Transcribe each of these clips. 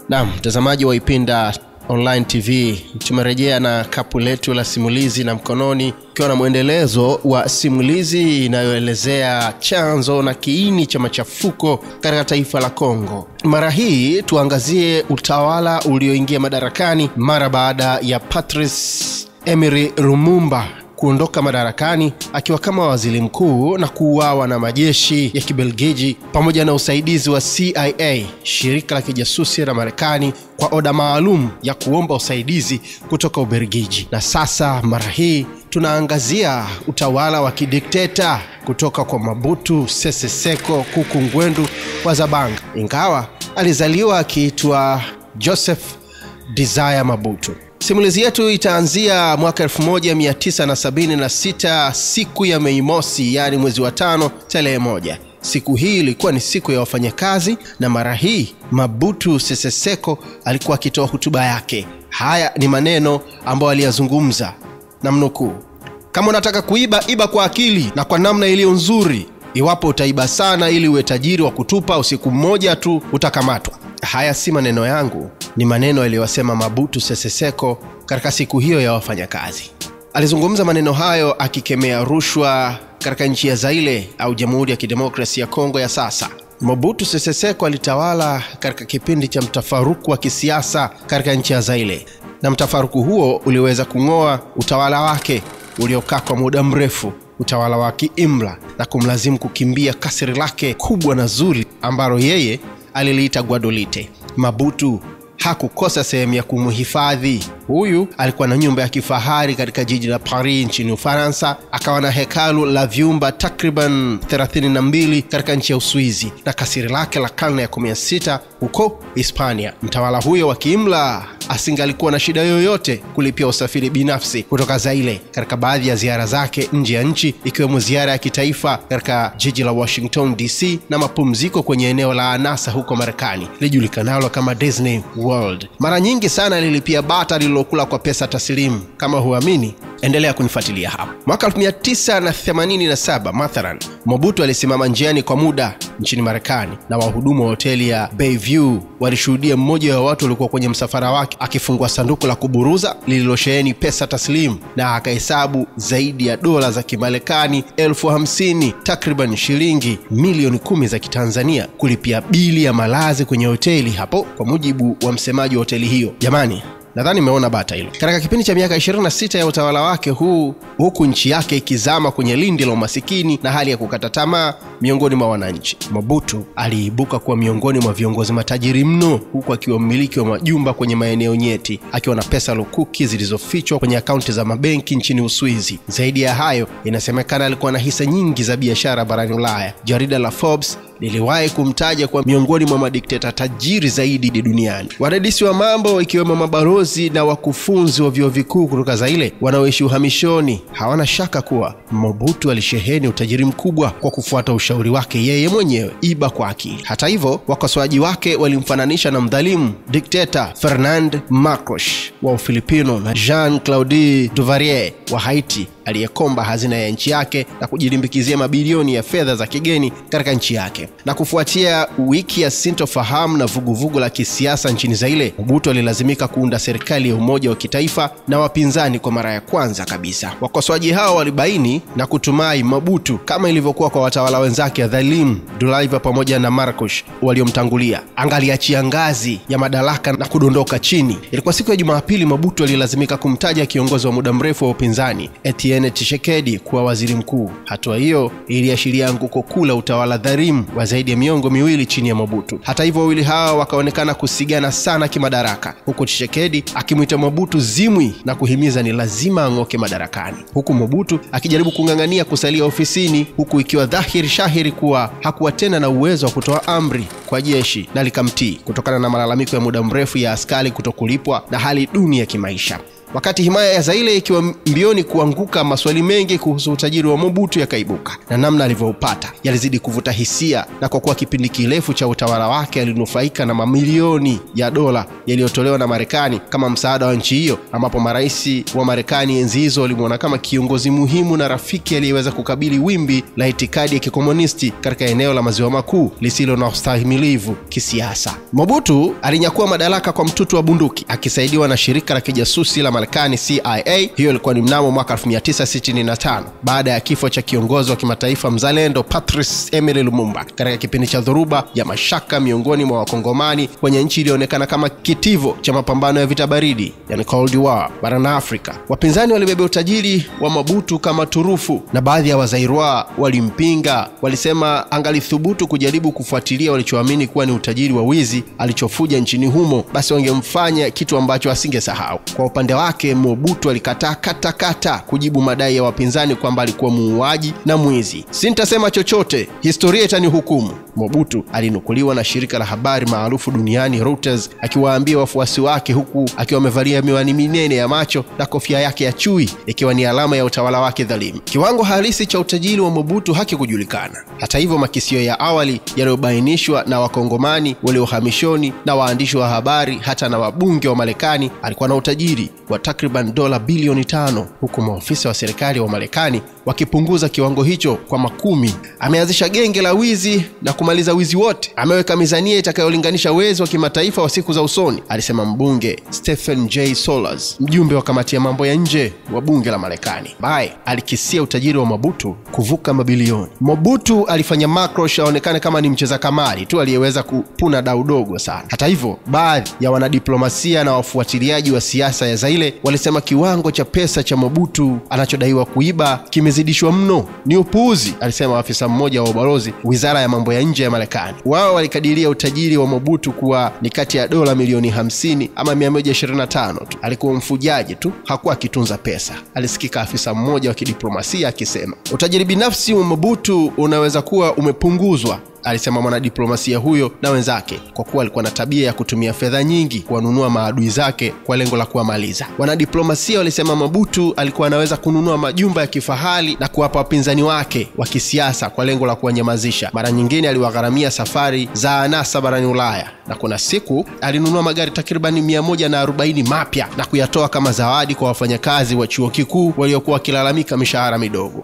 Naam, mtazamaji wa Ipinda Online TV, tumerejea na kapu letu la simulizi na mkononi, ikiwa na mwendelezo wa simulizi inayoelezea chanzo na kiini cha machafuko katika taifa la Kongo. Mara hii tuangazie utawala ulioingia madarakani mara baada ya Patrice Emery Lumumba kuondoka madarakani akiwa kama waziri mkuu na kuuawa na majeshi ya Kibelgiji pamoja na usaidizi wa CIA, shirika la kijasusi la Marekani, kwa oda maalum ya kuomba usaidizi kutoka Ubelgiji. Na sasa mara hii tunaangazia utawala wa kidikteta kutoka kwa Mobutu Sese Seko Kuku Ngbendu wa Zabanga, ingawa alizaliwa akiitwa Joseph Desire Mobutu. Simulizi yetu itaanzia mwaka 1976, siku ya Mei Mosi, yani mwezi wa 5, tarehe 1. Siku hii ilikuwa ni siku ya wafanyakazi, na mara hii Mobutu Sese Seko alikuwa akitoa hotuba yake. Haya ni maneno ambayo aliyazungumza, namnukuu: "Kama unataka kuiba, iba kwa akili na kwa namna iliyo nzuri. Iwapo utaiba sana ili uwe tajiri wa kutupa, usiku mmoja tu utakamatwa." Haya si maneno yangu, ni maneno aliyosema Mobutu Sese Seko katika siku hiyo ya wafanyakazi. Alizungumza maneno hayo akikemea rushwa katika nchi ya Zaire au Jamhuri ya Kidemokrasia ya Kongo ya sasa. Mobutu Sese Seko alitawala katika kipindi cha mtafaruku wa kisiasa katika nchi ya Zaire, na mtafaruku huo uliweza kung'oa utawala wake uliokaa kwa muda mrefu, utawala wa kiimla, na kumlazimu kukimbia kasri lake kubwa na zuri ambalo yeye aliliita Guadolite. Mobutu hakukosa sehemu ya kumhifadhi. Huyu alikuwa na nyumba ya kifahari katika jiji la Paris nchini Ufaransa, akawa na hekalu la vyumba takriban 32 katika nchi ya Uswizi, na kasiri lake la karne ya 16 huko Hispania. Mtawala huyo wa kiimla asingalikuwa na shida yoyote kulipia usafiri binafsi kutoka Zaire katika baadhi ya ziara zake nje ya nchi, ikiwemo ziara ya kitaifa katika jiji la Washington DC na mapumziko kwenye eneo la anasa huko Marekani lijulikanalo kama Disney World. Mara nyingi sana alilipia bata lililokula kwa pesa taslimu. Kama huamini, endelea kunifuatilia hapa. Mwaka 1987 mathalan, Mobutu alisimama njiani kwa muda nchini Marekani, na wahudumu wa hoteli ya Bayview walishuhudia mmoja wa watu walikuwa kwenye msafara wake akifungua sanduku la kuburuza lililosheheni pesa taslimu, na akahesabu zaidi ya dola za Kimarekani 50,000, takriban shilingi milioni 10 za Kitanzania, kulipia bili ya malazi kwenye hoteli hapo, kwa mujibu wa msemaji wa hoteli hiyo. Jamani, nadhani umeona bata hilo. Katika kipindi cha miaka 26 ya utawala wake huku nchi yake ikizama kwenye lindi la umasikini na hali ya kukata tamaa miongoni mwa wananchi, Mobutu aliibuka kuwa miongoni mwa viongozi matajiri mno, huku akiwa mmiliki wa majumba kwenye maeneo nyeti, akiwa na pesa lukuki zilizofichwa kwenye akaunti za mabenki nchini Uswizi. Zaidi ya hayo, inasemekana alikuwa na hisa nyingi za biashara barani Ulaya. Jarida la Forbes liliwahi kumtaja kwa miongoni mwa madikteta tajiri zaidi duniani. Wadadisi wa mambo, ikiwemo mabalozi na wakufunzi wa vyuo vikuu kutoka Zaire wanaoishi uhamishoni, hawana shaka kuwa Mobutu alisheheni utajiri mkubwa kwa kufuata ushauri wake yeye mwenyewe, iba kwa akili. Hata hivyo, wakosoaji wake walimfananisha na mdhalimu dikteta Ferdinand Marcos wa Ufilipino na Jean-Claude Duvalier wa Haiti, aliyekomba hazina ya nchi yake na kujilimbikizia mabilioni ya fedha za kigeni katika nchi yake. Na kufuatia wiki ya sintofahamu na vuguvugu la kisiasa nchini Zaire, Mobutu alilazimika kuunda serikali ya umoja wa kitaifa na wapinzani kwa mara ya kwanza kabisa. Wakosoaji hao walibaini na kutumai Mobutu, kama ilivyokuwa kwa watawala wenzake dhalimu Duvalier pamoja na Marcos waliomtangulia, angaliachia ngazi ya madaraka na kudondoka chini. Ilikuwa siku ya Jumapili, Mobutu alilazimika kumtaja kiongozi wa muda mrefu wa upinzani Etienne Tshisekedi kuwa waziri mkuu. Hatua hiyo iliashiria anguko kuu la utawala dhalimu wa zaidi ya miongo miwili chini ya Mobutu. Hata hivyo, wawili hawa wakaonekana kusigana sana kimadaraka, huku Tshisekedi akimwita Mobutu zimwi na kuhimiza ni lazima ang'oke madarakani, huku Mobutu akijaribu kung'ang'ania kusalia ofisini, huku ikiwa dhahiri shahiri kuwa hakuwa tena na uwezo wa kutoa amri kwa jeshi na likamtii kutokana na malalamiko ya muda mrefu ya askari kutokulipwa na hali duni ya kimaisha. Wakati himaya ya Zaire ikiwa mbioni kuanguka, maswali mengi kuhusu utajiri wa Mobutu yakaibuka, na namna alivyoupata yalizidi kuvuta hisia. Na kwa kuwa kipindi kirefu cha utawala wake alinufaika na mamilioni ya dola yaliyotolewa na Marekani kama msaada wa nchi hiyo, ambapo marais wa Marekani enzi hizo walimuona kama kiongozi muhimu na rafiki aliyeweza kukabili wimbi la itikadi ya kikomunisti katika eneo la Maziwa Makuu lisilo na ustahimilivu kisiasa. Mobutu alinyakua madaraka kwa mtutu wa bunduki akisaidiwa na shirika la kijasusi la Marekani CIA. Hiyo ilikuwa ni mnamo mwaka 1965 baada ya kifo cha kiongozi wa kimataifa mzalendo Patrice Emery Lumumba katika kipindi cha dhoruba ya mashaka miongoni mwa Wakongomani kwenye nchi ilionekana kama kitivo cha mapambano ya vita baridi, yani Cold War, barani Afrika. Wapinzani walibeba utajiri wa Mobutu kama turufu, na baadhi ya Wazairwa walimpinga. Walisema angalithubutu kujaribu kufuatilia walichoamini kuwa ni utajiri wa wizi alichofuja nchini humo, basi wangemfanya kitu ambacho asingesahau. Kwa upande wake, Mobutu alikataa kata kujibu madai ya wapinzani kwamba alikuwa muuaji na mwizi. "Sintasema chochote, historia itanihukumu." Mobutu alinukuliwa na shirika la habari maarufu duniani Reuters akiwaambia wafuasi wake, huku akiwa amevalia miwani minene ya macho na kofia yake ya chui, ikiwa ni alama ya utawala wake dhalimu. Kiwango halisi cha utajiri wa Mobutu hakikujulikana. Hata hivyo, makisio ya awali yaliyobainishwa na Wakongomani waliohamishoni na waandishi wa habari hata na wabunge wa Marekani, alikuwa na utajiri wa takriban dola bilioni 5, huku maafisa wa serikali wa Marekani wakipunguza kiwango hicho kwa makumi. Ameanzisha genge la wizi na kumaliza wizi wote. Ameweka mizania itakayolinganisha uwezo wa kimataifa wa siku za usoni, alisema mbunge Stephen J. Sollers, mjumbe wa kamati ya mambo ya nje wa bunge la Marekani, ambaye alikisia utajiri wa Mobutu kuvuka mabilioni. Mobutu alifanya Macron aonekane kama ni mcheza kamari tu aliyeweza kupuna dau dogo sana. Hata hivyo, baadhi ya wanadiplomasia na wafuatiliaji wa siasa ya Zaire walisema kiwango cha pesa cha Mobutu anachodaiwa kuiba kimezidishwa mno. "Ni upuuzi," alisema afisa mmoja wa ubalozi wizara ya mambo ya nje ya Marekani. Wao walikadiria utajiri wa Mobutu kuwa ni kati ya dola milioni 50 ama 125 tu. Alikuwa mfujaji tu, hakuwa akitunza pesa, alisikika afisa mmoja wa kidiplomasia akisema. Utajiri binafsi wa Mobutu unaweza kuwa umepunguzwa, alisema mwanadiplomasia huyo na wenzake, kwa kuwa alikuwa na tabia ya kutumia fedha nyingi kuwanunua maadui zake kwa lengo la kuwamaliza. Wanadiplomasia walisema Mobutu alikuwa anaweza kununua majumba ya kifahari na kuwapa wapinzani wake wa kisiasa kwa lengo la kuwanyamazisha. Mara nyingine aliwagharamia safari za anasa barani Ulaya, na kuna siku alinunua magari takriban 140 mapya na kuyatoa kama zawadi kwa wafanyakazi wa chuo kikuu waliokuwa wakilalamika mishahara midogo.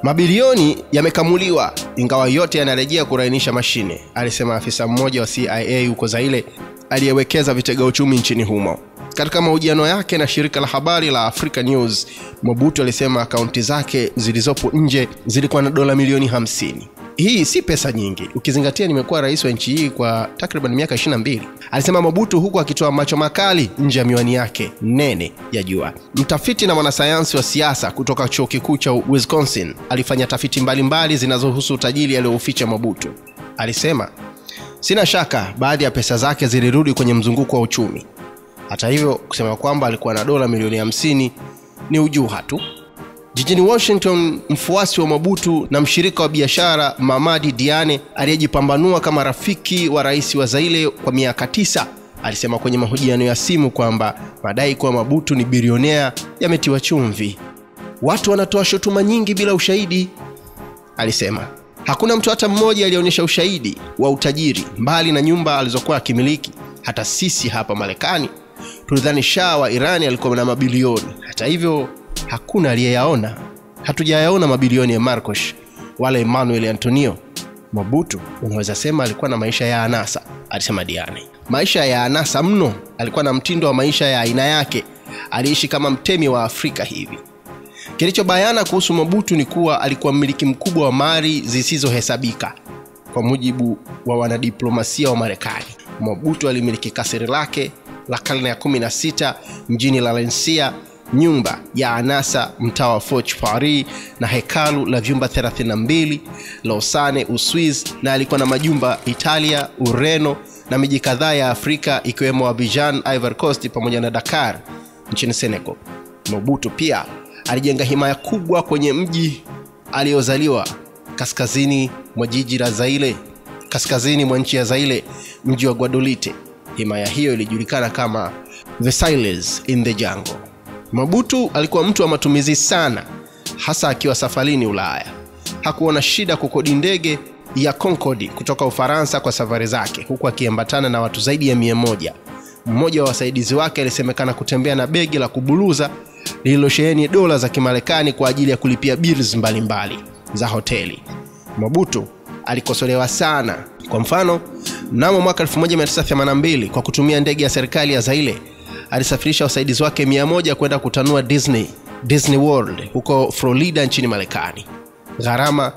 "Mabilioni yamekamuliwa, ingawa yote yanarejea kurainisha mashine," alisema afisa mmoja wa CIA huko Zaire aliyewekeza vitega uchumi nchini humo. Katika mahojiano yake na shirika la habari la Africa News, Mobutu alisema akaunti zake zilizopo nje zilikuwa na dola milioni 50. Hii si pesa nyingi ukizingatia nimekuwa rais wa nchi hii kwa takriban miaka 22, alisema Mobutu, huku akitoa macho makali nje ya miwani yake nene ya jua. Mtafiti na mwanasayansi wa siasa kutoka chuo kikuu cha Wisconsin alifanya tafiti mbalimbali zinazohusu utajiri alioficha Mobutu. Alisema, "Sina shaka baadhi ya pesa zake zilirudi kwenye mzunguko wa uchumi. Hata hivyo, kusema kwamba alikuwa na dola milioni 50 ni ujuha tu." Jijini Washington, mfuasi wa Mobutu na mshirika wa biashara Mamadi Diane aliyejipambanua kama rafiki wa rais wa Zaire kwa miaka 9 alisema kwenye mahojiano ya simu kwamba madai kwa Mobutu ni bilionea yametiwa chumvi. "Watu wanatoa shutuma nyingi bila ushahidi," alisema. "Hakuna mtu hata mmoja alionyesha ushahidi wa utajiri mbali na nyumba alizokuwa akimiliki. Hata sisi hapa Marekani tulidhani Shah wa Irani alikuwa na mabilioni. Hata hivyo, hakuna aliyeyaona. Hatujayaona mabilioni ya Marcos wala Emmanuel Antonio. Mobutu unaweza sema alikuwa na maisha ya anasa," alisema Diane. "Maisha ya anasa mno. Alikuwa na mtindo wa maisha ya aina yake. Aliishi kama mtemi wa Afrika hivi." Kilichobayana kuhusu Mobutu ni kuwa alikuwa mmiliki mkubwa wa mali zisizohesabika. Kwa mujibu wa wanadiplomasia wa Marekani, Mobutu alimiliki kasri lake la karne ya 16 mjini Valencia, nyumba ya anasa mtaa wa Foch Paris, na hekalu la vyumba 32 Lausanne, Uswizi, na alikuwa na majumba Italia, Ureno na miji kadhaa ya Afrika ikiwemo Abidjan, Ivory Coast pamoja na Dakar nchini Senegal. Mobutu pia alijenga himaya kubwa kwenye mji aliozaliwa kaskazini mwa jiji la Zaire, kaskazini mwa nchi ya Zaire, mji wa Guadeloupe. Himaya hiyo ilijulikana kama Versailles in the Jungle. Mobutu alikuwa mtu wa matumizi sana, hasa akiwa safarini Ulaya. Hakuona shida kukodi ndege ya Concorde kutoka Ufaransa kwa safari zake, huku akiambatana na watu zaidi ya 100. Mmoja wa wasaidizi wake alisemekana kutembea na begi la kubuluza lililosheheni dola za Kimarekani kwa ajili ya kulipia bills mbalimbali za hoteli. Mobutu alikosolewa sana. Kwa mfano, mnamo mwaka 1982 kwa kutumia ndege ya serikali ya Zaire, alisafirisha wasaidizi wake 100 kwenda kutanua Disney World huko Florida nchini Marekani. Gharama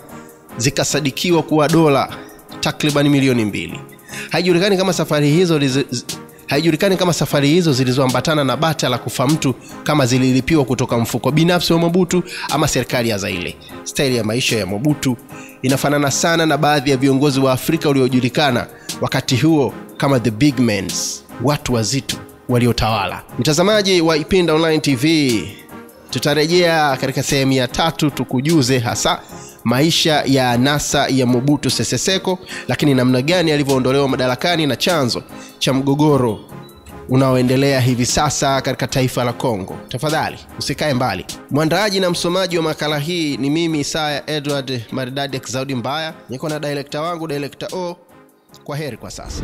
zikasadikiwa kuwa dola takriban milioni 2. Haijulikani kama safari hizo zilizoambatana na bata la kufa mtu kama zililipiwa kutoka mfuko binafsi wa Mobutu ama serikali ya Zaire. Staili ya maisha ya Mobutu inafanana sana na baadhi ya viongozi wa Afrika waliojulikana wakati huo kama the big men, watu wazito waliotawala. Mtazamaji wa Ipinda Online TV, tutarejea katika sehemu ya 3 tukujuze hasa maisha ya anasa ya Mobutu Sese Seko, lakini namna gani alivyoondolewa madarakani na chanzo cha mgogoro unaoendelea hivi sasa katika taifa la Kongo. Tafadhali usikae mbali. Mwandaaji na msomaji wa makala hii ni mimi Isaya Edward Maridadi Exaudi Mbaya. Niko na director wangu Director O. Kwa heri kwa sasa.